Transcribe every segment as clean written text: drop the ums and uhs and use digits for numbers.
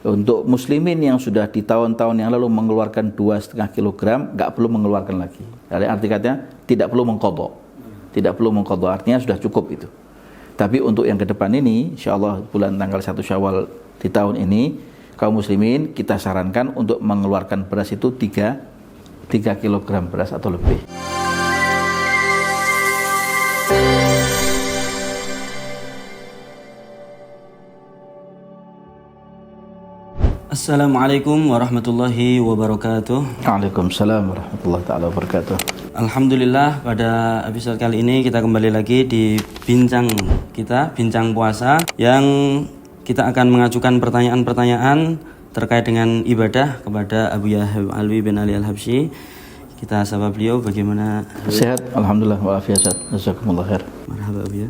Untuk muslimin yang sudah di tahun-tahun yang lalu mengeluarkan 2,5 kilogram, nggak perlu mengeluarkan lagi. Jadi arti katanya tidak perlu mengqadha. Tidak perlu mengqadha, artinya sudah cukup itu. Tapi untuk yang ke depan ini, insyaallah bulan tanggal 1 Syawal di tahun ini, kaum muslimin kita sarankan untuk mengeluarkan beras itu 3 kilogram beras atau lebih. Assalamualaikum warahmatullahi wabarakatuh. Waalaikumsalam warahmatullahi taala wabarakatuh. Alhamdulillah, pada episode kali ini kita kembali lagi di bincang puasa, yang kita akan mengajukan pertanyaan-pertanyaan terkait dengan ibadah kepada Abu Yahya Alwi bin Ali Al-Habsyi. Kita sapa beliau, bagaimana? Sehat, alhamdulillah walafiat. Jazakumullah khair. Marhaba Abu ya.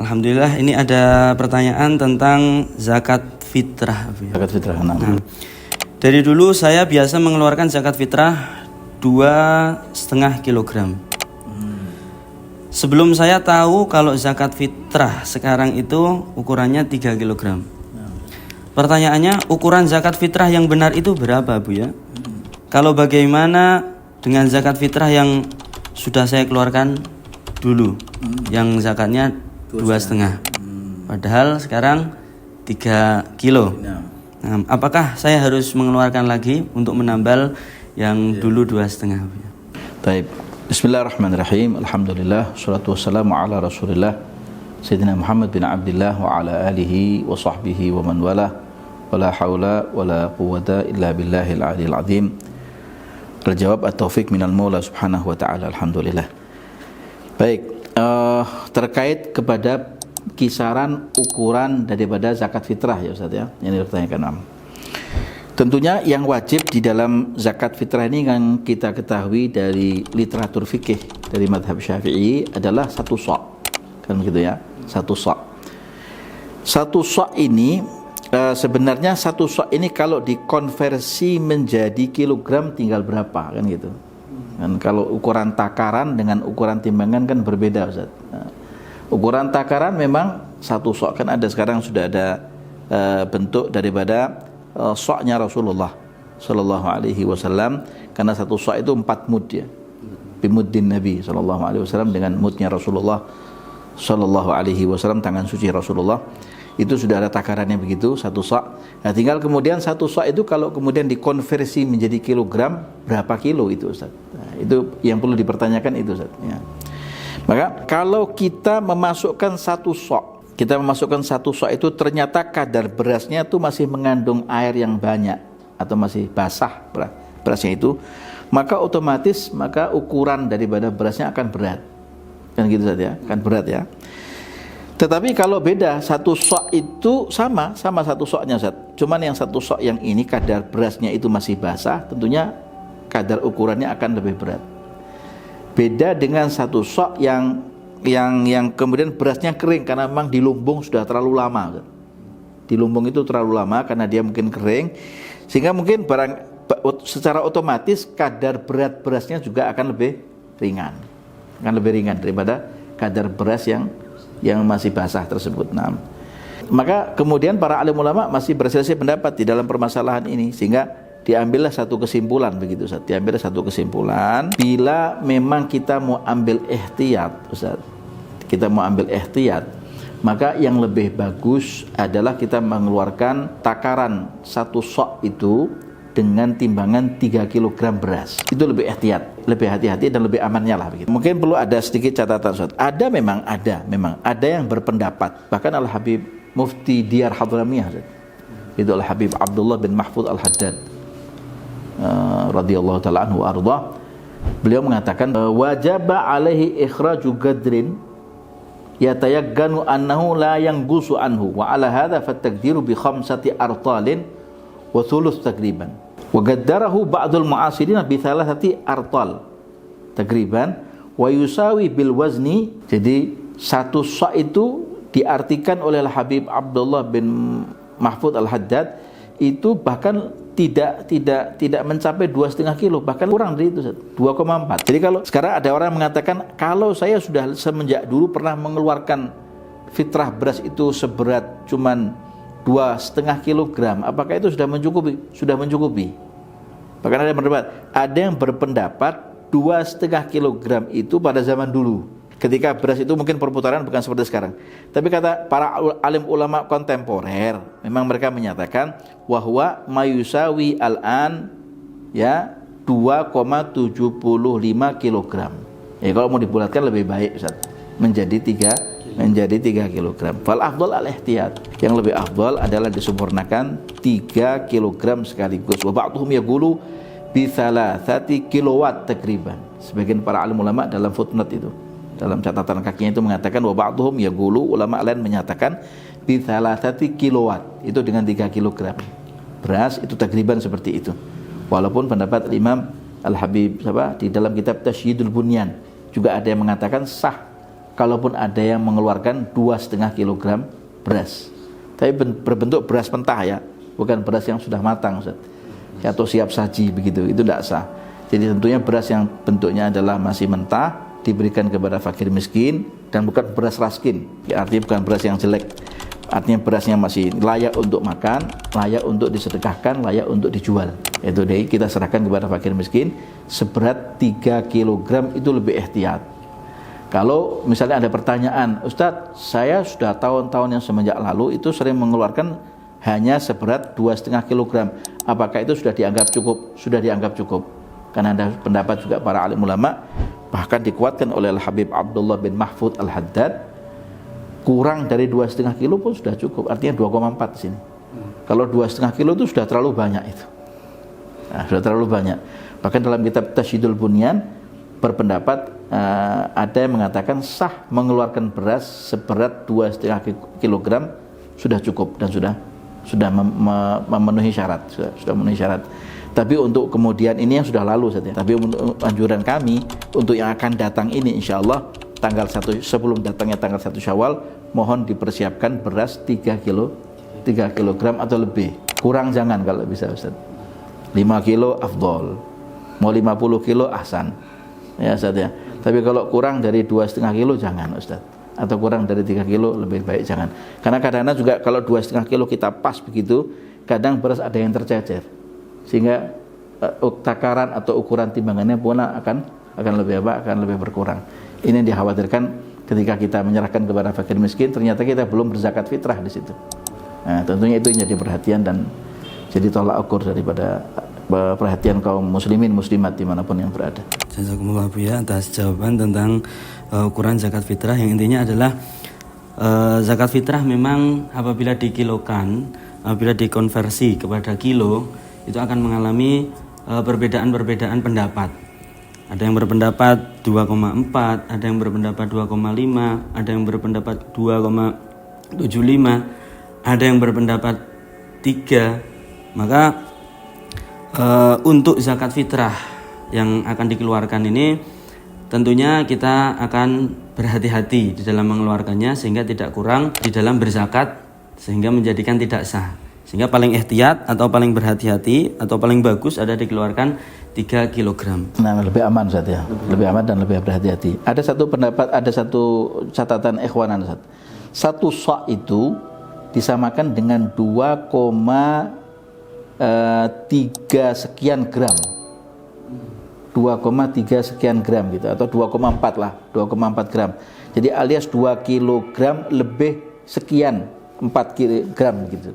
Alhamdulillah, ini ada pertanyaan tentang zakat fitrah. Zakat fitrah. Nah, dari dulu saya biasa mengeluarkan zakat fitrah 2,5 kilogram. Sebelum saya tahu kalau zakat fitrah sekarang itu ukurannya 3 kilogram. Pertanyaannya, ukuran zakat fitrah yang benar itu berapa, Bu ya? Kalau bagaimana dengan zakat fitrah yang sudah saya keluarkan dulu, yang zakatnya 2,5, padahal sekarang 3 kilo. Nah, apakah saya harus mengeluarkan lagi untuk menambal yang dulu 2,5? Baik. Bismillahirrahmanirrahim. Alhamdulillah, salatu wassalamu ala Rasulillah Sayyidina Muhammad bin Abdullah wa ala alihi wa sahbihi wa man wala, wala haula wala quwwata illa billahil aliyil azim. Al-jawab at-taufiq minal Maula subhanahu wa ta'ala. Alhamdulillah. Baik, terkait kepada kisaran ukuran daripada zakat fitrah ya Ustaz ya, yang dipertanyakan. Tentunya yang wajib di dalam zakat fitrah ini yang kita ketahui dari literatur fikih dari madhab Syafi'i adalah 1 sa', kan begitu ya, 1 sa'. 1 sa' ini sebenarnya 1 sa' ini kalau dikonversi menjadi kilogram tinggal berapa, kan gitu. Kan kalau ukuran takaran dengan ukuran timbangan kan berbeda Ustaz. Nah, ukuran takaran memang 1 sa', kan ada sekarang sudah ada bentuk daripada sa'-nya Rasulullah sallallahu alaihi wasallam, karena 1 sa' itu 4 mud ya. Bimuddin Nabi sallallahu alaihi wasallam, dengan mudnya Rasulullah sallallahu alaihi wasallam, tangan suci Rasulullah. Itu sudah ada takarannya begitu, 1 sa'. Nah, tinggal kemudian 1 sa' itu kalau kemudian dikonversi menjadi kilogram, berapa kilo itu Ustaz? Nah, itu yang perlu dipertanyakan itu Ustaz ya. Maka kalau kita memasukkan 1 sa', itu ternyata kadar berasnya itu masih mengandung air yang banyak atau masih basah berasnya itu, maka otomatis ukuran daripada berasnya akan berat. Kan gitu saja, kan berat ya. Tetapi kalau beda, 1 sa' itu sama 1 sa'-nya Ustaz. Cuman yang 1 sa' yang ini kadar berasnya itu masih basah, tentunya kadar ukurannya akan lebih berat. Beda dengan 1 sa' yang kemudian berasnya kering karena memang di lumbung sudah terlalu lama. Di lumbung itu terlalu lama karena dia mungkin kering, sehingga mungkin secara otomatis kadar berat berasnya juga akan lebih ringan. Akan lebih ringan daripada kadar beras yang masih basah tersebut. Nah, maka kemudian para alim ulama masih berselisih pendapat di dalam permasalahan ini, sehingga diambillah satu kesimpulan begitu Ustaz. Diambillah satu kesimpulan, bila memang kita mau ambil ihtiyat Ustaz, kita mau ambil ihtiyat, maka yang lebih bagus adalah kita mengeluarkan takaran 1 sa' itu dengan timbangan 3 kg beras. Itu lebih ihtiyat, lebih hati-hati dan lebih amannya lah begitu. Mungkin perlu ada sedikit catatan Ustaz. Memang ada yang berpendapat, bahkan Al-Habib Mufti Diyar Hadramiyah Ustaz, itu Al-Habib Abdullah bin Mahfud Al-Haddad radhiyallahu ta'ala anhu arda, beliau mengatakan wajaba alaihi ikhraju gadrin yatayagganu annahu la yangusu anhu wa ala hadha fataqdiru bi 5 artalin wa thuluth takriban wa gaddarahu ba'dul mu'asirin bi 3 artal takriban wa yusawi bil wazni. Jadi 1 sa' itu diartikan oleh Habib Abdullah bin Mahfud Al-Haddad itu bahkan tidak mencapai 2,5 kilo, bahkan kurang dari itu 2,4. Jadi kalau sekarang ada orang mengatakan, kalau saya sudah semenjak dulu pernah mengeluarkan fitrah beras itu seberat cuman 2,5 kilogram, apakah itu sudah mencukupi? Sudah mencukupi. Bahkan ada yang berpendapat 2,5 kilogram itu pada zaman dulu, ketika beras itu mungkin perputaran bukan seperti sekarang. Tapi kata para alim ulama kontemporer, memang mereka menyatakan wahwa mayusawi al-an ya 2,75 kilogram. Ya kalau mau dibulatkan lebih baik Ustaz, menjadi 3 kilogram. Fal afdal al-ihtiyat. Yang lebih afdal adalah disempurnakan 3 kilogram sekaligus. Wa ba'dhum yaqulu bi 3 kilowatt takriban. Sebagian para alim ulama dalam footnote itu, dalam catatan kakinya itu mengatakan wa ba'dhum yaqulu, ulama lain menyatakan bi 3 kilowatt, itu dengan 3 kilogram. Beras itu takriban seperti itu. Walaupun pendapat Imam Al-Habib di dalam kitab Tasydidul Bunyan juga ada yang mengatakan sah kalaupun ada yang mengeluarkan 2,5 kilogram beras, tapi berbentuk beras mentah ya, bukan beras yang sudah matang Ustaz, atau siap saji begitu, itu tidak sah. Jadi tentunya beras yang bentuknya adalah masih mentah diberikan kepada fakir miskin, dan bukan beras raskin, ya, artinya bukan beras yang jelek, artinya berasnya masih layak untuk makan, layak untuk disedekahkan, layak untuk dijual. Itu deh kita serahkan kepada fakir miskin seberat 3 kilogram, itu lebih ihtiyat. Kalau misalnya ada pertanyaan, Ustadz, saya sudah tahun-tahun yang semenjak lalu itu sering mengeluarkan hanya seberat 2,5 kilogram. Apakah itu sudah dianggap cukup? Sudah dianggap cukup. Karena ada pendapat juga para alim ulama, bahkan dikuatkan oleh Al-Habib Abdullah bin Mahfud Al-Haddad, kurang dari 2,5 kilo pun sudah cukup. Artinya 2,4 di sini. Kalau 2,5 kilo itu sudah terlalu banyak itu. Nah, sudah terlalu banyak. Bahkan dalam kitab Tasydidul Bunyan berpendapat ada yang mengatakan sah mengeluarkan beras seberat 2,5 kilogram sudah cukup dan sudah memenuhi syarat, sudah memenuhi syarat. Tapi untuk kemudian ini yang sudah lalu saja. Tapi untuk anjuran kami untuk yang akan datang ini, insya Allah tanggal 1, sebelum datangnya tanggal 1 Syawal, mohon dipersiapkan beras 3 kilogram atau lebih. Kurang jangan kalau bisa Ustaz. 5 kilo afdol, mau 50 kilo ahsan ya Ustaz ya. Tapi kalau kurang dari 2,5 kilo jangan Ustaz, atau kurang dari 3 kilo lebih baik jangan. Karena kadang-kadang juga kalau 2,5 kilo kita pas begitu, kadang beras ada yang tercecer, sehingga takaran atau ukuran timbangannya pun akan lebih berkurang. Ini yang dikhawatirkan ketika kita menyerahkan kepada fakir miskin, ternyata kita belum berzakat fitrah di situ. Nah, tentunya itu yang jadi perhatian dan jadi tolak ukur daripada perhatian kaum muslimin muslimat dimanapun yang berada. Jazakumullah Bu ya atas jawaban tentang ukuran zakat fitrah, yang intinya adalah zakat fitrah memang apabila dikilokan, apabila dikonversi kepada kilo, itu akan mengalami perbedaan-perbedaan pendapat. Ada yang berpendapat 2,4, ada yang berpendapat 2,5, ada yang berpendapat 2,75, ada yang berpendapat 3. Maka untuk zakat fitrah yang akan dikeluarkan ini tentunya kita akan berhati-hati di dalam mengeluarkannya sehingga tidak kurang di dalam berzakat, sehingga menjadikan tidak sah. Sehingga paling ihtiyat atau paling berhati-hati atau paling bagus ada dikeluarkan 3 kg. Nah, lebih aman Ustaz ya. Lebih aman dan lebih berhati-hati. Ada satu pendapat, ada satu catatan ikhwanan Ustaz. 1 sa' itu disamakan dengan 2,3 sekian gram. 2,3 sekian gram gitu, atau 2,4 lah, 2,4 gram. Jadi alias 2 kilogram lebih sekian 4 kilogram gitu.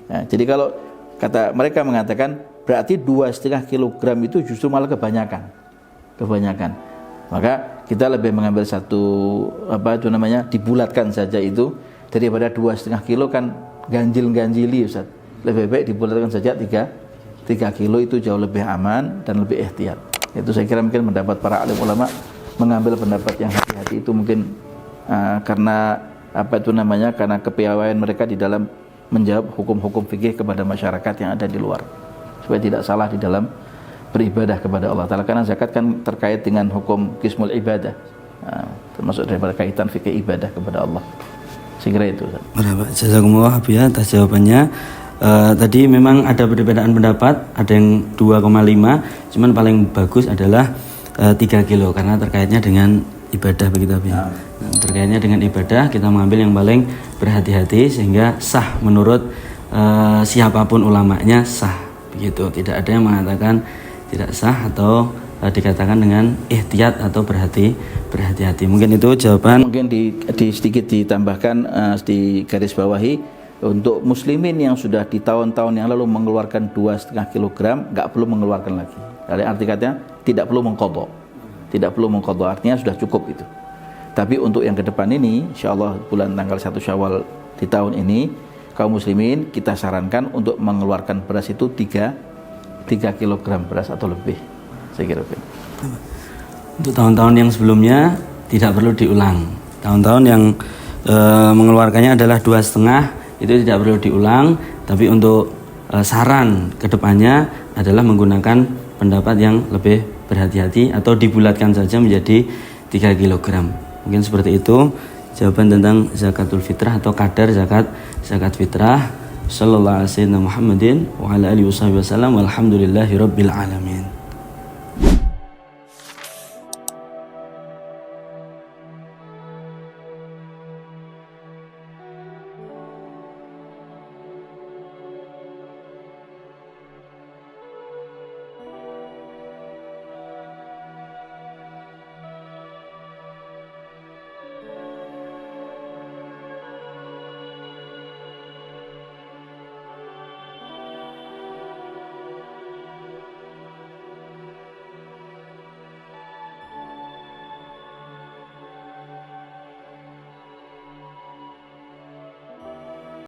Nah, jadi kalau kata mereka mengatakan berarti 2,5 kilogram itu justru malah kebanyakan. Maka kita lebih mengambil dibulatkan saja itu daripada 2,5 kilo kan ganjil-ganjili Ustaz. Lebih baik dibulatkan saja 3 kilo, itu jauh lebih aman dan lebih ihtiyat. Itu saya kira mungkin mendapat para alim ulama mengambil pendapat yang hati-hati itu mungkin karena karena kepiawaian mereka di dalam menjawab hukum-hukum fikih kepada masyarakat yang ada di luar, supaya tidak salah di dalam beribadah kepada Allah Ta'ala. Karena zakat kan terkait dengan hukum qismul ibadah, termasuk daripada kaitan fikih ibadah kepada Allah. Saya kira itu. Jazakumullah ya atas jawabannya. Tadi memang ada perbedaan pendapat, ada yang 2,5, cuman paling bagus adalah 3 kilo karena terkaitnya dengan ibadah begitu ya. Nah, terkaitnya dengan ibadah kita mengambil yang paling berhati-hati sehingga sah menurut siapapun ulamanya sah begitu. Tidak ada yang mengatakan tidak sah atau dikatakan dengan ihtiyat atau berhati-hati. Mungkin itu jawaban. Mungkin di sedikit ditambahkan, di garis bawahi, untuk muslimin yang sudah di tahun-tahun yang lalu mengeluarkan 2,5 kilogram nggak perlu mengeluarkan lagi. Dari arti katanya tidak perlu mengqadha. Tidak perlu mengqadha, artinya sudah cukup itu. Tapi untuk yang ke depan ini, insyaallah bulan tanggal 1 Syawal di tahun ini, kaum muslimin kita sarankan untuk mengeluarkan beras itu 3 kilogram beras atau lebih. Saya kira. Untuk tahun-tahun yang sebelumnya tidak perlu diulang. Tahun-tahun yang mengeluarkannya adalah 2,5, itu tidak perlu diulang. Tapi untuk saran kedepannya adalah menggunakan pendapat yang lebih berhati-hati atau dibulatkan saja menjadi 3 kilogram. Mungkin seperti itu jawaban tentang zakatul fitrah atau kadar zakat fitrah. Sallallahu alaihi wasallam Muhammadin wa ala alihi wasallam walhamdulillahi rabbil alamin.